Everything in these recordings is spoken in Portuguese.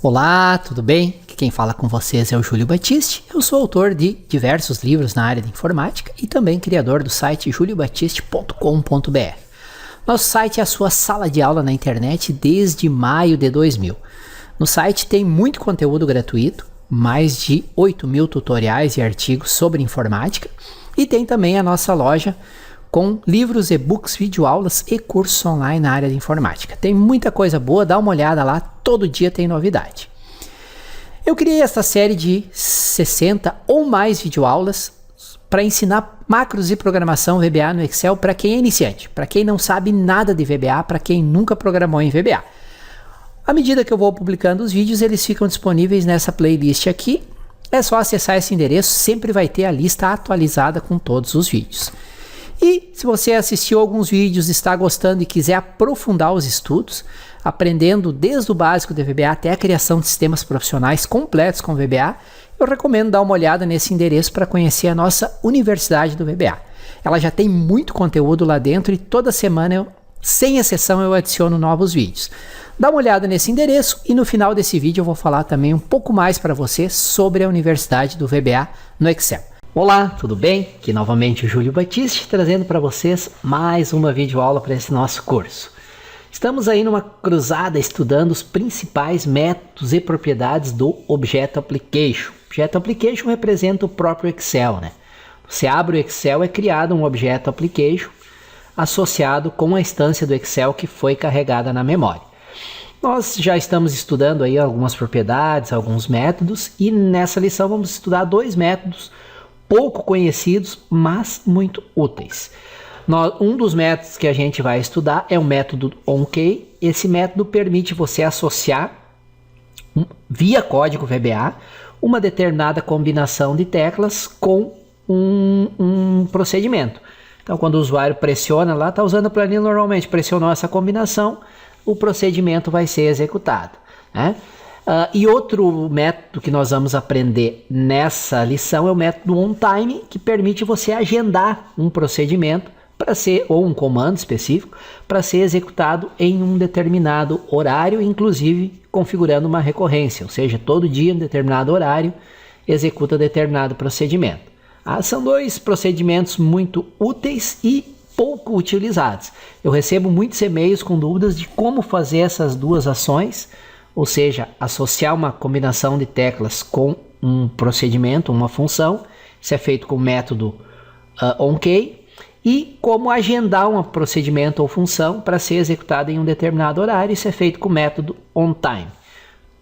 Olá, tudo bem? Aqui quem fala com vocês é o Júlio Batiste. Eu sou autor de diversos livros na área de informática e também criador do site juliobatiste.com.br. Nosso site é a sua sala de aula na internet desde maio de 2000. No site tem muito conteúdo gratuito, mais de 8.000 tutoriais e artigos sobre informática, e tem também a nossa loja com livros, e-books, videoaulas e cursos online na área de informática. Tem muita coisa boa, dá uma olhada lá, todo dia tem novidade. Eu criei esta série de 60 ou mais videoaulas para ensinar macros e programação VBA no Excel para quem é iniciante, para quem não sabe nada de VBA, para quem nunca programou em VBA. À medida que eu vou publicando os vídeos, eles ficam disponíveis nessa playlist aqui. É só acessar esse endereço, sempre vai ter a lista atualizada com todos os vídeos. E se você assistiu alguns vídeos, está gostando e quiser aprofundar os estudos, aprendendo desde o básico de VBA até a criação de sistemas profissionais completos com VBA, eu recomendo dar uma olhada nesse endereço para conhecer a nossa Universidade do VBA. Ela já tem muito conteúdo lá dentro e toda semana, sem exceção, eu adiciono novos vídeos. Dá uma olhada nesse endereço e no final desse vídeo eu vou falar também um pouco mais para você sobre a Universidade do VBA no Excel. Olá, tudo bem? Aqui novamente o Júlio Batiste trazendo para vocês mais uma videoaula para esse nosso curso. Estamos aí numa cruzada estudando os principais métodos e propriedades do Objeto Application. Objeto Application representa o próprio Excel, né? Você abre o Excel, é criado um Objeto Application associado com a instância do Excel que foi carregada na memória. Nós já estamos estudando aí algumas propriedades, alguns métodos, e nessa lição vamos estudar dois métodos pouco conhecidos, mas muito úteis. Um dos métodos que a gente vai estudar é o método OnKey. Esse método permite você associar, via código VBA, uma determinada combinação de teclas com um procedimento. Então, quando o usuário pressiona lá, está usando a planilha normalmente, pressionou essa combinação, o procedimento vai ser executado, né? E outro método que nós vamos aprender nessa lição é o método OnTime, que permite você agendar um procedimento para ser, ou um comando específico, para ser executado em um determinado horário, inclusive configurando uma recorrência, ou seja, todo dia em determinado horário executa determinado procedimento. São dois procedimentos muito úteis e pouco utilizados. Eu recebo muitos e-mails com dúvidas de como fazer essas duas ações, ou seja, associar uma combinação de teclas com um procedimento, uma função. Isso é feito com o método OnKey. E como agendar um procedimento ou função para ser executado em um determinado horário. Isso é feito com o método OnTime.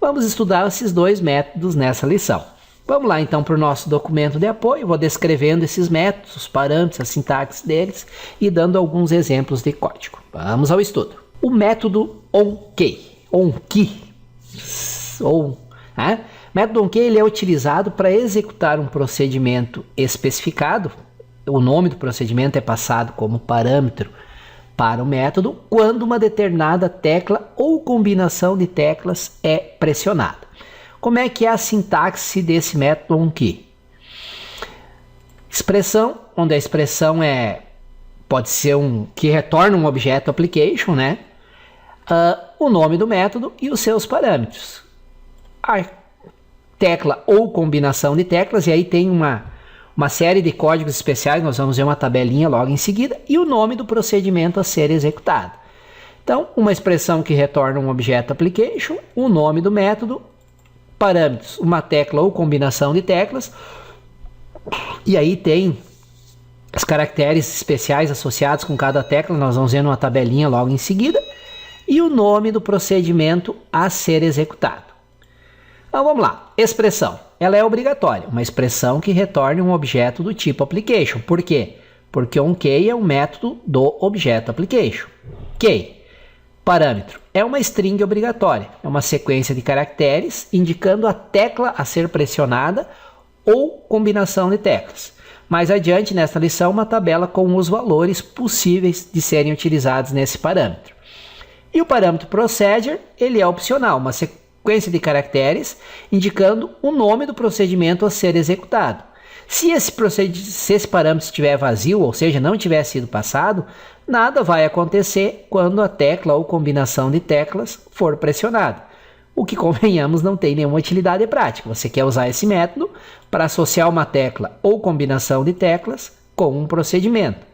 Vamos estudar esses dois métodos nessa lição. Vamos lá então para o nosso documento de apoio. Vou descrevendo esses métodos, os parâmetros, a sintaxe deles e dando alguns exemplos de código. Vamos ao estudo. O método OnKey. O método OnKey ele é utilizado para executar um procedimento especificado. O nome do procedimento é passado como parâmetro para o método quando uma determinada tecla ou combinação de teclas é pressionada. Como é que é a sintaxe desse método OnKey? Expressão, onde a expressão pode ser que retorna um objeto application, né? O nome do método e os seus parâmetros. A tecla ou combinação de teclas, e aí tem uma série de códigos especiais, nós vamos ver uma tabelinha logo em seguida, e o nome do procedimento a ser executado. Então, uma expressão que retorna um objeto application, o nome do método, parâmetros, uma tecla ou combinação de teclas, e aí tem os caracteres especiais associados com cada tecla, nós vamos ver numa tabelinha logo em seguida, e o nome do procedimento a ser executado. Então vamos lá, expressão, ela é obrigatória, uma expressão que retorne um objeto do tipo application. Por quê? Porque OnKey é um método do objeto application. Key, parâmetro, é uma string obrigatória, é uma sequência de caracteres indicando a tecla a ser pressionada ou combinação de teclas. Mais adiante nesta lição, uma tabela com os valores possíveis de serem utilizados nesse parâmetro. E o parâmetro procedure, ele é opcional, uma sequência de caracteres indicando o nome do procedimento a ser executado. Se esse parâmetro estiver vazio, ou seja, não tiver sido passado, nada vai acontecer quando a tecla ou combinação de teclas for pressionada. o que, convenhamos, não tem nenhuma utilidade prática. Você quer usar esse método para associar uma tecla ou combinação de teclas com um procedimento.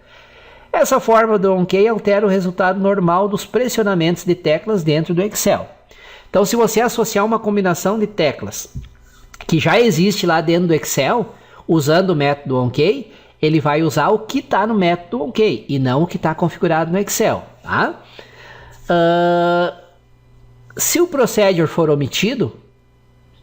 Essa forma do ONKEY altera o resultado normal dos pressionamentos de teclas dentro do Excel. Então, se você associar uma combinação de teclas que já existe lá dentro do Excel, usando o método ONKEY, ele vai usar o que está no método ONKEY e não o que está configurado no Excel. Tá? Se o procedure for omitido,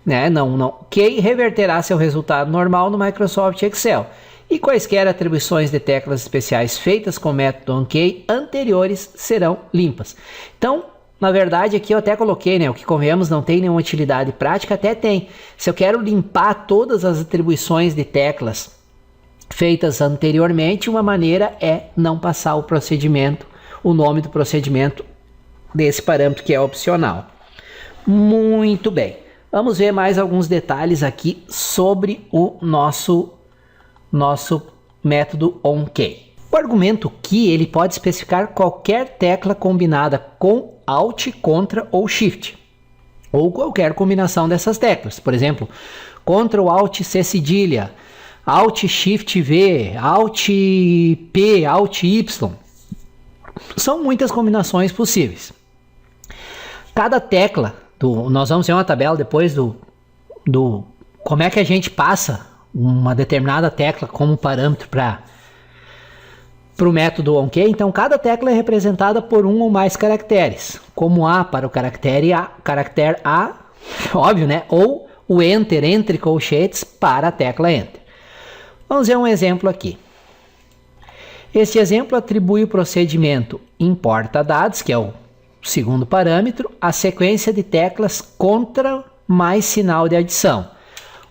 né, ONKEY reverterá seu resultado normal no Microsoft Excel. E quaisquer atribuições de teclas especiais feitas com o método ONKEY anteriores serão limpas. Então, na verdade, aqui eu até coloquei, né? O que convenhamos não tem nenhuma utilidade prática, até tem. Se eu quero limpar todas as atribuições de teclas feitas anteriormente, uma maneira é não passar o procedimento, o nome do procedimento desse parâmetro que é opcional. Muito bem. Vamos ver mais alguns detalhes aqui sobre o nosso método ONKEY. O argumento key ele pode especificar qualquer tecla combinada com Alt, Ctrl ou Shift, ou qualquer combinação dessas teclas. Por exemplo, Ctrl Alt C cedilha, Alt Shift V, Alt P, Alt Y. São muitas combinações possíveis. Cada tecla, nós vamos ver uma tabela depois do como é que a gente passa uma determinada tecla como parâmetro para o método ONKEY. Então, cada tecla é representada por um ou mais caracteres, como A para o caractere A, óbvio, né? Ou o Enter entre colchetes para a tecla Enter. Vamos ver um exemplo aqui. Este exemplo atribui o procedimento importa dados, que é o segundo parâmetro, à sequência de teclas contra mais sinal de adição.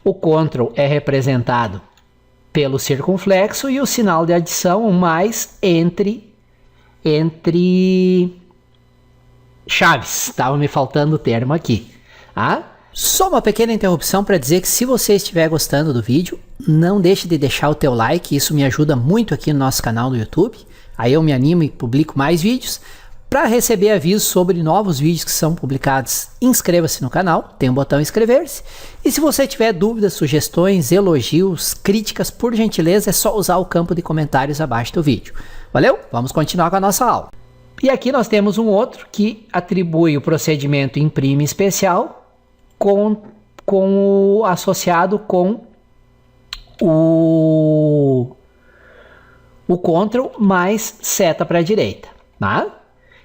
O Ctrl é representado pelo circunflexo e o sinal de adição mais entre chaves. Estava me faltando o termo aqui. Só uma pequena interrupção para dizer que se você estiver gostando do vídeo, não deixe de deixar o teu like, isso me ajuda muito aqui no nosso canal do YouTube. Aí eu me animo e publico mais vídeos. Para receber avisos sobre novos vídeos que são publicados, inscreva-se no canal, tem um botão inscrever-se. E se você tiver dúvidas, sugestões, elogios, críticas, por gentileza, é só usar o campo de comentários abaixo do vídeo. Valeu? Vamos continuar com a nossa aula. E aqui nós temos um outro que atribui o procedimento imprime especial associado com o Ctrl mais seta para a direita. Tá?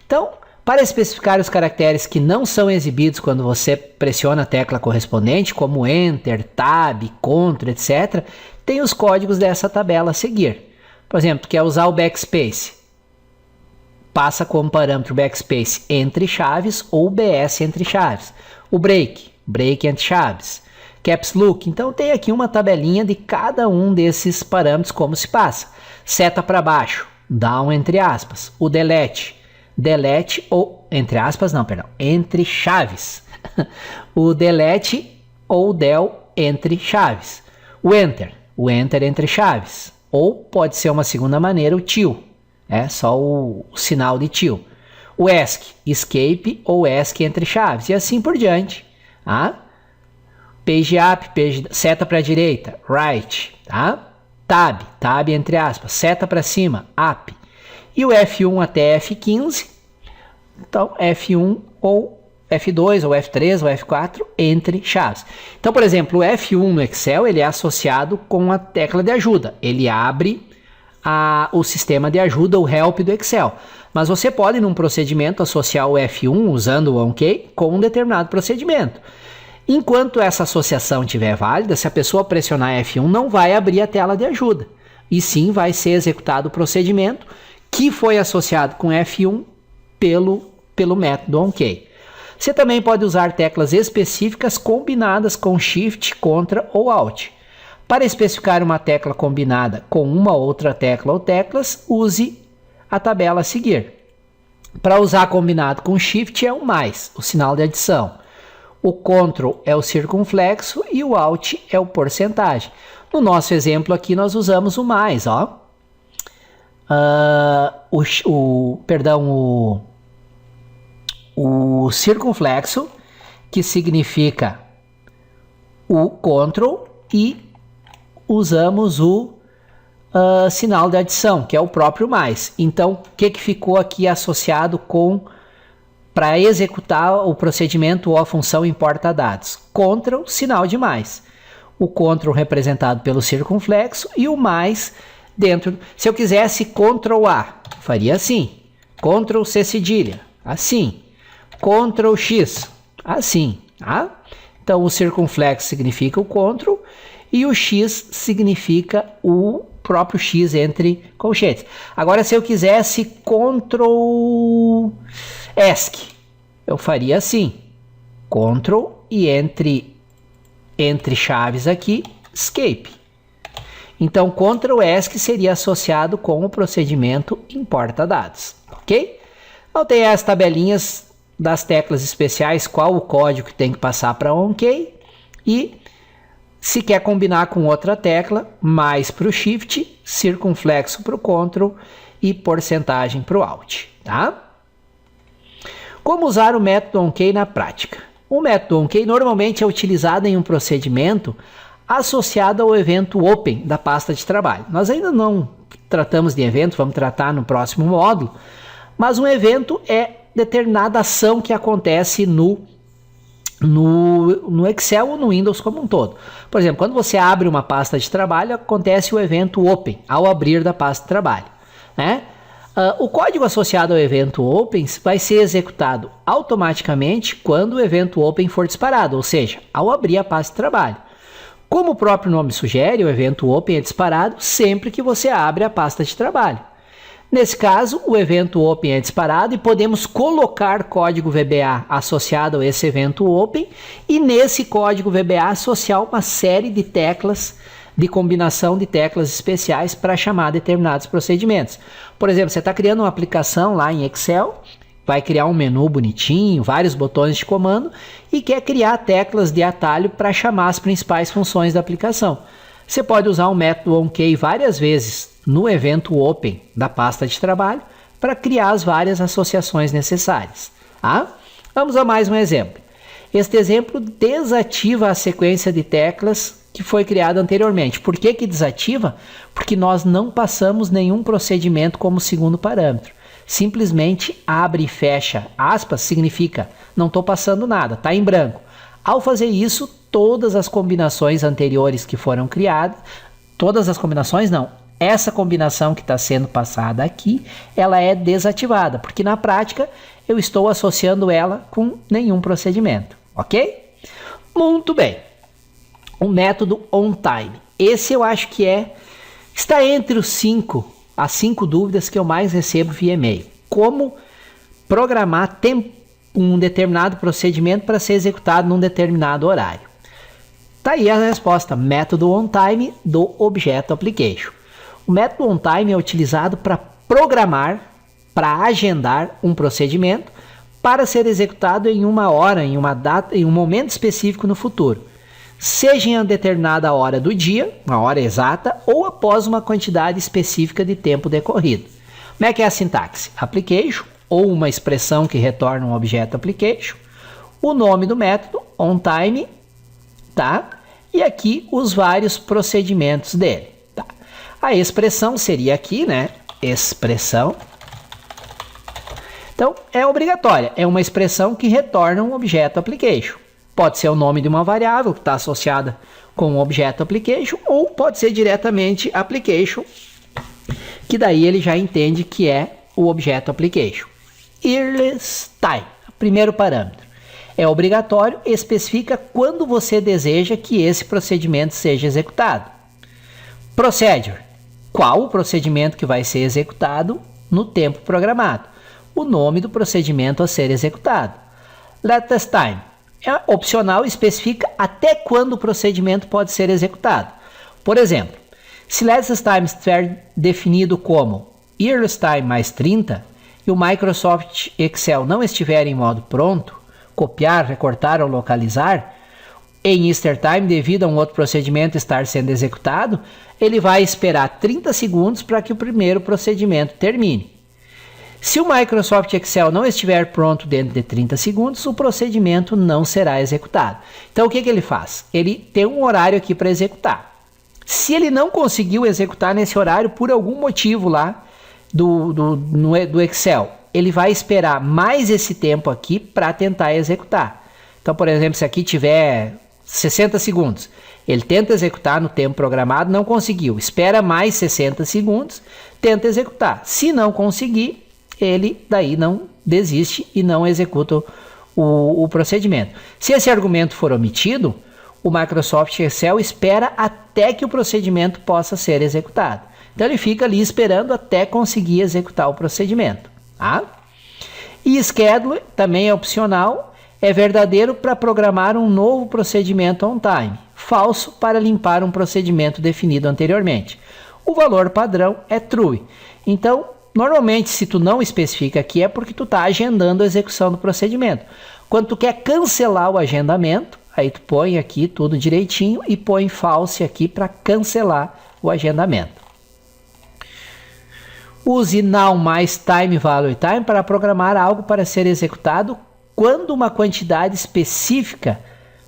Então, para especificar os caracteres que não são exibidos quando você pressiona a tecla correspondente, como Enter, Tab, Ctrl, etc., tem os códigos dessa tabela a seguir. Por exemplo, quer usar o backspace, passa como parâmetro backspace entre chaves ou BS entre chaves. O break entre chaves. Caps Look, então tem aqui uma tabelinha de cada um desses parâmetros como se passa. Seta para baixo, down entre aspas. O delete ou, entre chaves. O delete ou del entre chaves. O enter entre chaves. Ou pode ser uma segunda maneira, o till, só o sinal de till. O escape ou esc entre chaves, e assim por diante. Page up, seta para a direita, right. Tab entre aspas, seta para cima, up. E o F1 até F15, então F1 ou F2 ou F3 ou F4 entre chaves. Então, por exemplo, o F1 no Excel ele é associado com a tecla de ajuda. Ele abre o sistema de ajuda, o help do Excel. Mas você pode, num procedimento, associar o F1 usando o ONKEY com um determinado procedimento. Enquanto essa associação estiver válida, se a pessoa pressionar F1, não vai abrir a tela de ajuda. E sim vai ser executado o procedimento que foi associado com F1 pelo método ONKEY. Você também pode usar teclas específicas combinadas com Shift, Ctrl ou Alt. Para especificar uma tecla combinada com uma outra tecla ou teclas, use a tabela a seguir. Para usar combinado com Shift é o mais, o sinal de adição. O Ctrl é o circunflexo e o Alt é o porcentagem. No nosso exemplo aqui nós usamos o mais, o circunflexo, que significa o Ctrl, e usamos o sinal de adição, que é o próprio mais. Então, o que ficou aqui associado com para executar o procedimento ou a função importa dados? Ctrl, sinal de mais. O Ctrl representado pelo circunflexo e o mais dentro. Se eu quisesse Ctrl A, faria assim. Ctrl C cedilha, assim. Ctrl X, assim. Tá? Então, o circunflexo significa o Ctrl e o X significa o próprio X entre colchetes. Agora, se eu quisesse Ctrl ESC, eu faria assim. Ctrl e entre chaves aqui, Escape. Então, Ctrl ESC seria associado com o procedimento importa dados, ok? Então, tem as tabelinhas das teclas especiais, qual o código que tem que passar para OnKey, e se quer combinar com outra tecla, mais para o Shift, circunflexo para o Ctrl e porcentagem para o Alt, tá? Como usar o método OnKey na prática? O método OnKey normalmente é utilizado em um procedimento associado ao evento Open da pasta de trabalho. Nós ainda não tratamos de evento, vamos tratar no próximo módulo, mas um evento é determinada ação que acontece no Excel ou no Windows como um todo. Por exemplo, quando você abre uma pasta de trabalho, acontece o evento Open ao abrir da pasta de trabalho, né? O código associado ao evento Open vai ser executado automaticamente quando o evento Open for disparado, ou seja, ao abrir a pasta de trabalho. Como o próprio nome sugere, o evento Open é disparado sempre que você abre a pasta de trabalho. Nesse caso, o evento Open é disparado e podemos colocar código VBA associado a esse evento Open e nesse código VBA associar uma série de teclas, de combinação de teclas especiais para chamar determinados procedimentos. Por exemplo, você está criando uma aplicação lá em Excel, vai criar um menu bonitinho, vários botões de comando e quer criar teclas de atalho para chamar as principais funções da aplicação. Você pode usar o método OnKey várias vezes no evento Open da pasta de trabalho para criar as várias associações necessárias. Tá? Vamos a mais um exemplo. Este exemplo desativa a sequência de teclas que foi criada anteriormente. Por que desativa? Porque nós não passamos nenhum procedimento como segundo parâmetro. Simplesmente abre e fecha aspas significa não estou passando nada, está em branco. Ao fazer isso, todas as combinações anteriores que foram criadas, todas as combinações não, essa combinação que está sendo passada aqui, ela é desativada, porque na prática eu estou associando ela com nenhum procedimento, ok? Muito bem. O método OnTime. Esse eu acho que está entre as 5 dúvidas que eu mais recebo via e-mail. Como programar um determinado procedimento para ser executado num determinado horário. Tá aí a resposta, método OnTime do Objeto Application. O método OnTime é utilizado para programar, para agendar um procedimento para ser executado em uma hora, em uma data, em um momento específico no futuro. Seja em uma determinada hora do dia, uma hora exata, ou após uma quantidade específica de tempo decorrido. Como é que é a sintaxe? Application, ou uma expressão que retorna um objeto application, o nome do método, OnTime, tá? E aqui os vários procedimentos dele. Tá? A expressão seria aqui, né? Expressão. Então, é obrigatória. É uma expressão que retorna um objeto application. Pode ser o nome de uma variável que está associada com o objeto application, ou pode ser diretamente application, que daí ele já entende que é o objeto application. Earliest time, primeiro parâmetro. É obrigatório e especifica quando você deseja que esse procedimento seja executado. Procedure, qual o procedimento que vai ser executado no tempo programado. O nome do procedimento a ser executado. Latest time, é opcional e especifica até quando o procedimento pode ser executado. Por exemplo, se latest time estiver definido como earliest time mais 30 e o Microsoft Excel não estiver em modo pronto, copiar, recortar ou localizar, em Easter Time, devido a um outro procedimento estar sendo executado, ele vai esperar 30 segundos para que o primeiro procedimento termine. Se o Microsoft Excel não estiver pronto dentro de 30 segundos, o procedimento não será executado. Então, o que ele faz? Ele tem um horário aqui para executar. Se ele não conseguiu executar nesse horário por algum motivo lá do Excel, ele vai esperar mais esse tempo aqui para tentar executar. Então, por exemplo, se aqui tiver 60 segundos, ele tenta executar no tempo programado, não conseguiu. Espera mais 60 segundos, tenta executar. Se não conseguir, ele daí não desiste e não executa o procedimento. Se esse argumento for omitido, o Microsoft Excel espera até que o procedimento possa ser executado. Então ele fica ali esperando até conseguir executar o procedimento. Tá? E schedule também é opcional, é verdadeiro para programar um novo procedimento on time, falso para limpar um procedimento definido anteriormente. O valor padrão é true. Então, normalmente, se tu não especifica aqui, é porque tu está agendando a execução do procedimento. Quando tu quer cancelar o agendamento, aí tu põe aqui tudo direitinho e põe false aqui para cancelar o agendamento. Use now mais time value time para programar algo para ser executado quando uma quantidade específica,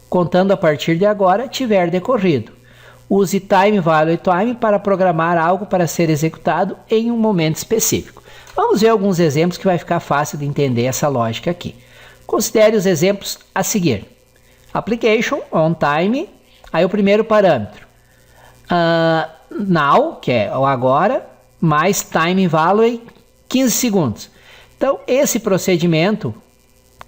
contando a partir de agora, tiver decorrido. Use time value time para programar algo para ser executado em um momento específico. Vamos ver alguns exemplos que vai ficar fácil de entender essa lógica aqui. Considere os exemplos a seguir. Application, on time, aí o primeiro parâmetro. Now, que é o agora, mais time value, 15 segundos. Então, esse procedimento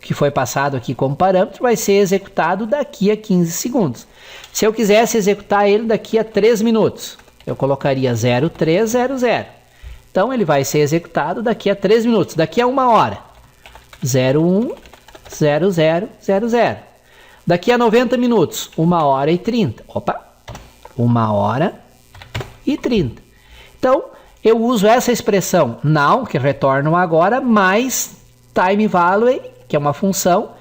que foi passado aqui como parâmetro vai ser executado daqui a 15 segundos. Se eu quisesse executar ele daqui a 3 minutos, eu colocaria 0300. Então, ele vai ser executado daqui a 3 minutos, daqui a 1 hora. 010000. Daqui a 90 minutos, 1 hora e 30. Opa! 1 hora e 30. Então, eu uso essa expressão now, que retorna o agora, mais time value, que é uma função,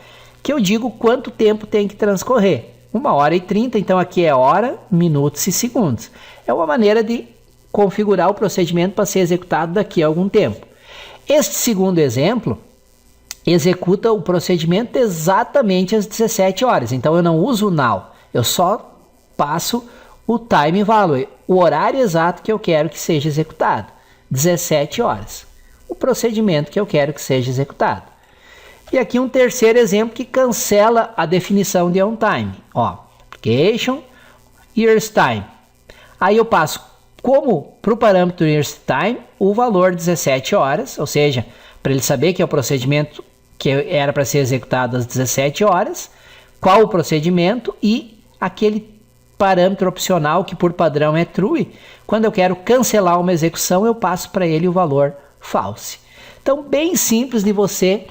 que eu digo quanto tempo tem que transcorrer. 1 hora e 30, então aqui é hora, minutos e segundos. É uma maneira de configurar o procedimento para ser executado daqui a algum tempo. Este segundo exemplo executa o procedimento exatamente às 17 horas. Então eu não uso o now, eu só passo o time value, o horário exato que eu quero que seja executado, 17 horas. O procedimento que eu quero que seja executado. E aqui um terceiro exemplo que cancela a definição de on time. Ó, application, years time. Aí eu passo como para o parâmetro years time o valor 17 horas, ou seja, para ele saber que é o procedimento que era para ser executado às 17 horas, qual o procedimento e aquele parâmetro opcional que por padrão é true. Quando eu quero cancelar uma execução, eu passo para ele o valor false. Então, bem simples de você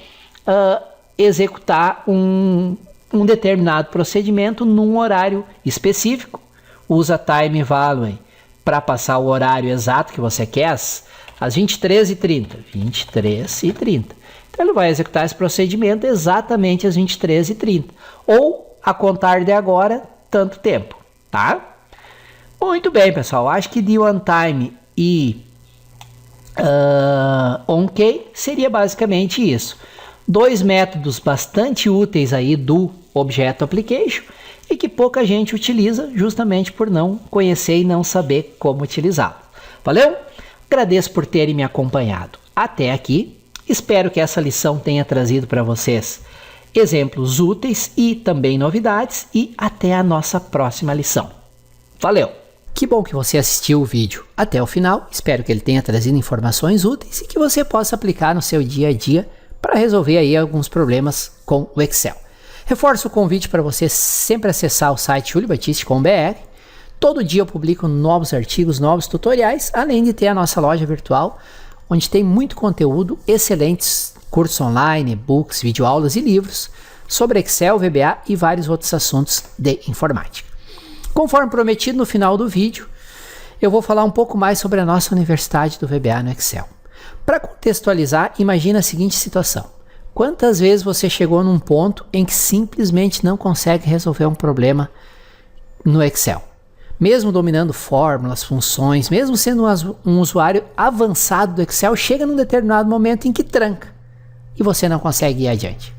executar um determinado procedimento num horário específico. Usa time value para passar o horário exato que você quer, às 23h30. 23h30. Então ele vai executar esse procedimento exatamente às 23h30. Ou a contar de agora, tanto tempo. Tá? Muito bem, pessoal. Acho que de on time e on-key seria basicamente isso. 2 métodos bastante úteis aí do Objeto Application e que pouca gente utiliza justamente por não conhecer e não saber como utilizá-lo. Valeu? Agradeço por terem me acompanhado até aqui. Espero que essa lição tenha trazido para vocês exemplos úteis e também novidades e até a nossa próxima lição. Valeu! Que bom que você assistiu o vídeo até o final. Espero que ele tenha trazido informações úteis e que você possa aplicar no seu dia a dia para resolver aí alguns problemas com o Excel. Reforço o convite para você sempre acessar o site juliobatiste.com.br. Todo dia eu publico novos artigos, novos tutoriais, além de ter a nossa loja virtual, onde tem muito conteúdo, excelentes cursos online, e-books, videoaulas e livros sobre Excel, VBA e vários outros assuntos de informática. Conforme prometido no final do vídeo, eu vou falar um pouco mais sobre a nossa Universidade do VBA no Excel. Para contextualizar, imagina a seguinte situação. Quantas vezes você chegou num ponto em que simplesmente não consegue resolver um problema no Excel? mesmo dominando fórmulas, funções, mesmo sendo um usuário avançado do Excel, chega num determinado momento em que tranca e você não consegue ir adiante.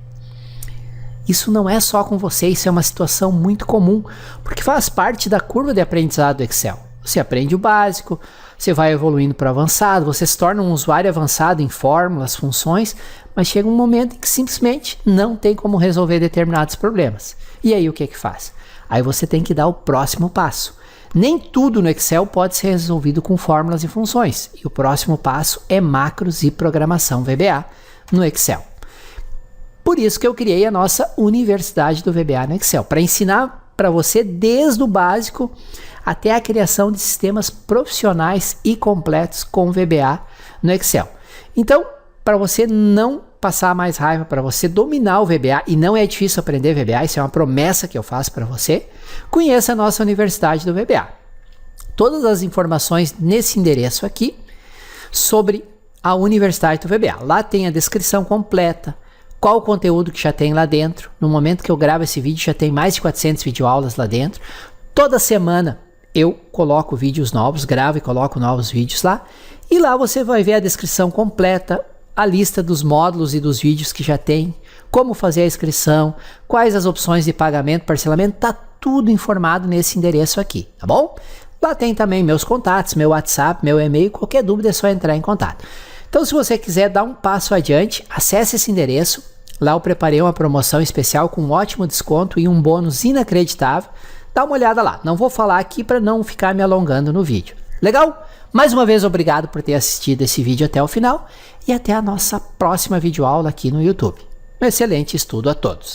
Isso não é só com você, isso é uma situação muito comum, porque faz parte da curva de aprendizado do Excel. Você aprende o básico, você vai evoluindo para o avançado, você se torna um usuário avançado em fórmulas, funções, mas chega um momento em que simplesmente não tem como resolver determinados problemas. E aí o que faz? Aí você tem que dar o próximo passo. Nem tudo no Excel pode ser resolvido com fórmulas e funções, e o próximo passo é macros e programação VBA no Excel. Por isso que eu criei a nossa Universidade do VBA no Excel, para ensinar para você desde o básico até a criação de sistemas profissionais e completos com VBA no Excel. Então, para você não passar mais raiva, para você dominar o VBA, e não é difícil aprender VBA, isso é uma promessa que eu faço para você, conheça a nossa Universidade do VBA. Todas as informações nesse endereço aqui sobre a Universidade do VBA. Lá tem a descrição completa, qual o conteúdo que já tem lá dentro. No momento que eu gravo esse vídeo, já tem mais de 400 videoaulas lá dentro. Toda semana eu coloco vídeos novos, gravo e coloco novos vídeos lá. E lá você vai ver a descrição completa, a lista dos módulos e dos vídeos que já tem, como fazer a inscrição, quais as opções de pagamento, parcelamento, tá tudo informado nesse endereço aqui, tá bom? Lá tem também meus contatos, meu WhatsApp, meu e-mail, qualquer dúvida é só entrar em contato. Então, se você quiser dar um passo adiante, acesse esse endereço. Lá eu preparei uma promoção especial com um ótimo desconto e um bônus inacreditável. Dá uma olhada lá. Não vou falar aqui para não ficar me alongando no vídeo. Legal? Mais uma vez, obrigado por ter assistido esse vídeo até o final e até a nossa próxima videoaula aqui no YouTube. Um excelente estudo a todos!